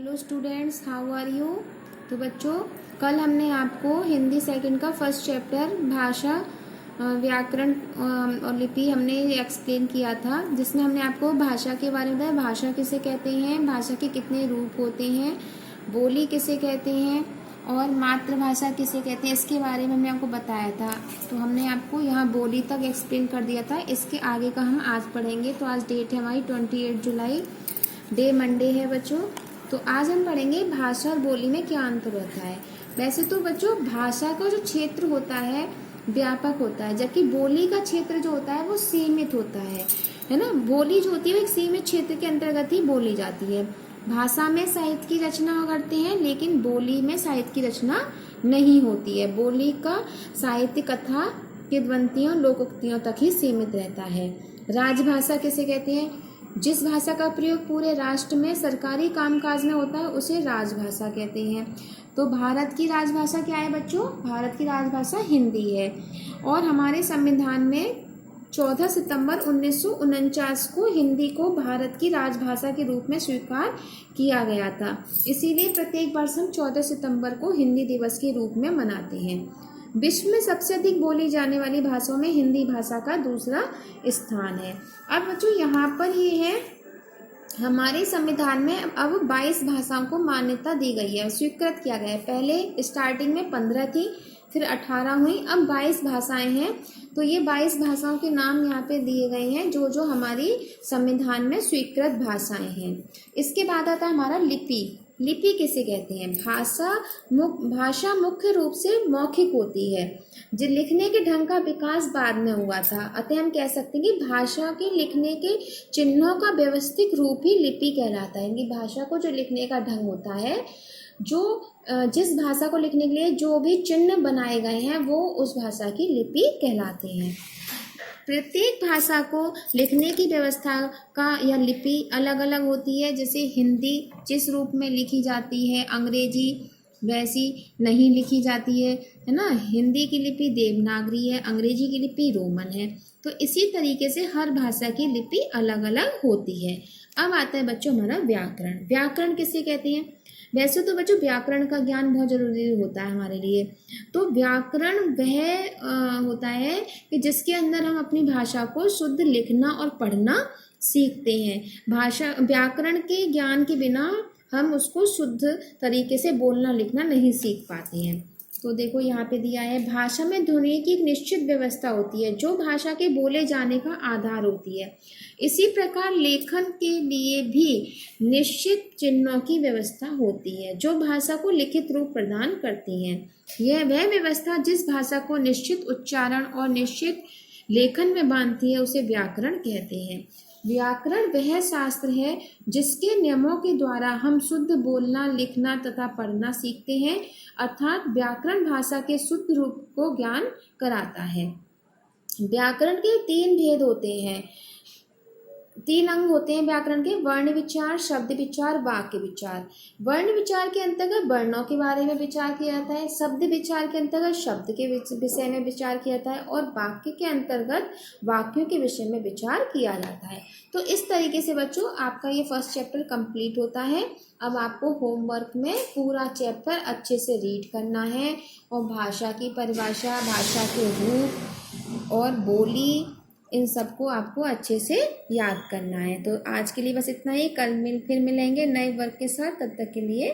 Hello students, how are you. तो बच्चों, कल हमने आपको हिंदी सेकंड का फर्स्ट चैप्टर भाषा, व्याकरण और लिपि हमने एक्सप्लेन किया था, जिसमें हमने आपको भाषा के बारे में बताया। भाषा किसे कहते हैं, भाषा के कितने रूप होते हैं, बोली किसे कहते हैं और मातृभाषा किसे कहते हैं, इसके बारे में हमने आपको बताया था। तो हमने आपको यहाँ बोली तक एक्सप्लेन कर दिया था। इसके आगे का हम आज पढ़ेंगे। तो आज डेट है हमारी 28 जुलाई, डे मंडे है बच्चों। तो आज हम पढ़ेंगे भाषा और बोली में क्या अंतर होता है। वैसे तो बच्चों, भाषा का जो क्षेत्र होता है व्यापक होता है, जबकि बोली का क्षेत्र जो होता है वो सीमित होता है ना। बोली जो होती है वो एक सीमित क्षेत्र के अंतर्गत ही बोली जाती है। भाषा में साहित्य की रचना करते हैं, लेकिन बोली में साहित्य की रचना नहीं होती है। बोली का साहित्य कथा, किंवदंतियों, लोकोक्तियों तक ही सीमित रहता है। राजभाषा किसे कहते हैं, जिस भाषा का प्रयोग पूरे राष्ट्र में सरकारी कामकाज में होता है उसे राजभाषा कहते हैं। तो भारत की राजभाषा क्या है बच्चों, भारत की राजभाषा हिंदी है। और हमारे संविधान में 14 सितंबर 1949 को हिंदी को भारत की राजभाषा के रूप में स्वीकार किया गया था। इसीलिए प्रत्येक वर्ष हम 14 सितंबर को हिंदी दिवस के रूप में मनाते हैं। विश्व में सबसे अधिक बोली जाने वाली भाषाओं में हिंदी भाषा का दूसरा स्थान है। अब बच्चों, यहाँ पर ये है, हमारे संविधान में अब 22 भाषाओं को मान्यता दी गई है, स्वीकृत किया गया है। पहले स्टार्टिंग में 15 थी, फिर 18 हुई, अब 22 भाषाएं हैं। तो ये 22 भाषाओं के नाम यहाँ पे दिए गए हैं, जो जो हमारी संविधान में स्वीकृत भाषाएं हैं। इसके बाद आता है हमारा लिपि। लिपि किसे कहते हैं, भाषा मुख्य रूप से मौखिक होती है, जो लिखने के ढंग का विकास बाद में हुआ था। अतः हम कह सकते हैं कि भाषा के लिखने के चिन्हों का व्यवस्थित रूप ही लिपि कहलाता है। कि भाषा को जो लिखने का ढंग होता है, जो जिस भाषा को लिखने के लिए जो भी चिन्ह बनाए गए हैं, वो उस भाषा की लिपि कहलाते हैं। प्रत्येक भाषा को लिखने की व्यवस्था का या लिपि अलग अलग होती है। जैसे हिंदी जिस रूप में लिखी जाती है, अंग्रेजी वैसी नहीं लिखी जाती है ना। हिंदी की लिपि देवनागरी है, अंग्रेजी की लिपि रोमन है। तो इसी तरीके से हर भाषा की लिपि अलग अलग होती है। अब आता है बच्चों हमारा व्याकरण। व्याकरण किसे कहते हैं, वैसे तो बच्चों व्याकरण का ज्ञान बहुत जरूरी होता है हमारे लिए। तो व्याकरण वह होता है कि जिसके अंदर हम अपनी भाषा को शुद्ध लिखना और पढ़ना सीखते हैं। भाषा व्याकरण के ज्ञान के बिना हम उसको शुद्ध तरीके से बोलना लिखना नहीं सीख पाते हैं। तो देखो यहाँ पे दिया है, भाषा में ध्वनि की एक निश्चित व्यवस्था होती है, जो भाषा के बोले जाने का आधार होती है। इसी प्रकार लेखन के लिए भी निश्चित चिन्हों की व्यवस्था होती है, जो भाषा को लिखित रूप प्रदान करती हैं। यह वह व्यवस्था जिस भाषा को निश्चित उच्चारण और निश्चित लेखन में बांधती है, उसे व्याकरण कहते हैं। व्याकरण वह शास्त्र है जिसके नियमों के द्वारा हम शुद्ध बोलना, लिखना तथा पढ़ना सीखते हैं। अर्थात व्याकरण भाषा के शुद्ध रूप को ज्ञान कराता है। व्याकरण के 3 भेद होते हैं, 3 अंग होते हैं व्याकरण के: वर्ण विचार, शब्द विचार, वाक्य विचार। वर्ण विचार के अंतर्गत वर्णों के बारे में विचार किया जाता है, शब्द विचार के अंतर्गत शब्द के विषय में विचार किया जाता है, और वाक्य के अंतर्गत वाक्यों के विषय में विचार किया जाता है। तो इस तरीके से बच्चों आपका ये फर्स्ट चैप्टर कंप्लीट होता है। अब आपको होमवर्क में पूरा चैप्टर अच्छे से रीड करना है, और भाषा की परिभाषा, भाषा के रूप और बोली, इन सबको आपको अच्छे से याद करना है। तो आज के लिए बस इतना ही। कल फिर मिलेंगे नए वर्क के साथ। तब तक के लिए